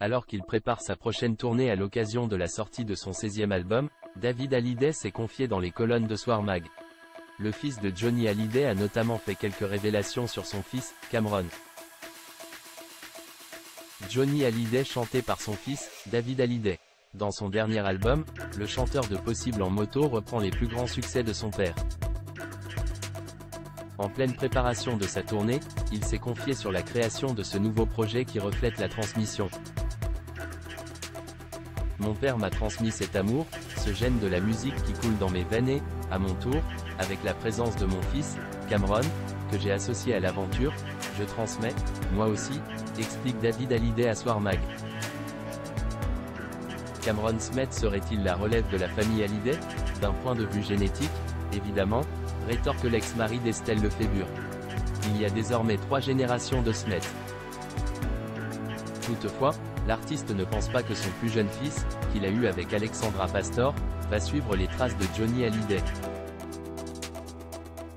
Alors qu'il prépare sa prochaine tournée à l'occasion de la sortie de son 16e album, David Hallyday s'est confié dans les colonnes de Soir Mag. Le fils de Johnny Hallyday a notamment fait quelques révélations sur son fils, Cameron. Johnny Hallyday chanté par son fils, David Hallyday. Dans son dernier album, le chanteur de Possible en moto reprend les plus grands succès de son père. En pleine préparation de sa tournée, il s'est confié sur la création de ce nouveau projet qui reflète la transmission. Mon père m'a transmis cet amour, ce gène de la musique qui coule dans mes veines et, à mon tour, avec la présence de mon fils, Cameron, que j'ai associé à l'aventure, je transmets, moi aussi, explique David Hallyday à Soir Mag. Cameron Smith serait-il la relève de la famille Hallyday? D'un point de vue génétique, évidemment, rétorque l'ex-mari d'Estelle Lefébure. Il y a désormais 3 générations de Smith. Toutefois, l'artiste ne pense pas que son plus jeune fils, qu'il a eu avec Alexandra Pastor, va suivre les traces de Johnny Hallyday.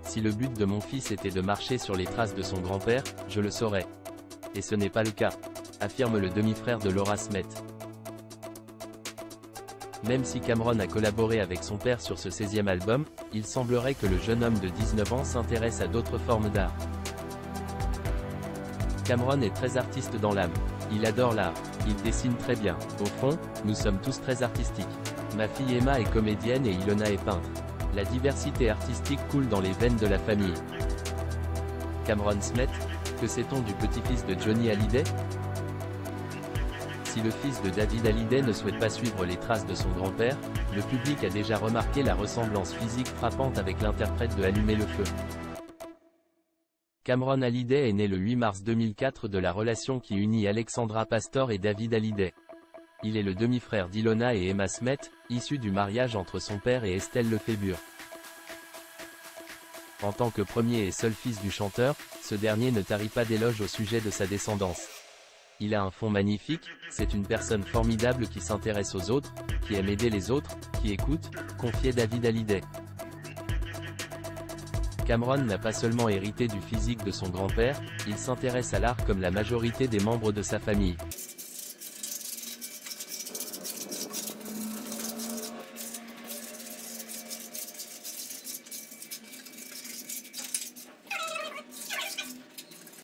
Si le but de mon fils était de marcher sur les traces de son grand-père, je le saurais. Et ce n'est pas le cas, affirme le demi-frère de Laura Smith. Même si Cameron a collaboré avec son père sur ce 16e album, il semblerait que le jeune homme de 19 ans s'intéresse à d'autres formes d'art. Cameron est très artiste dans l'âme. Il adore l'art. Il dessine très bien. Au fond, nous sommes tous très artistiques. Ma fille Emma est comédienne et Ilona est peintre. La diversité artistique coule dans les veines de la famille. Cameron Smith, que sait-on du petit-fils de Johnny Hallyday? Si le fils de David Hallyday ne souhaite pas suivre les traces de son grand-père, le public a déjà remarqué la ressemblance physique frappante avec l'interprète de Allumer le feu. Cameron Hallyday est né le 8 mars 2004 de la relation qui unit Alexandra Pastor et David Hallyday. Il est le demi-frère d'Ilona et Emma Smith, issu du mariage entre son père et Estelle Lefébure. En tant que premier et seul fils du chanteur, ce dernier ne tarit pas d'éloges au sujet de sa descendance. Il a un fond magnifique, c'est une personne formidable qui s'intéresse aux autres, qui aime aider les autres, qui écoute, confiait David Hallyday. Cameron n'a pas seulement hérité du physique de son grand-père, il s'intéresse à l'art comme la majorité des membres de sa famille.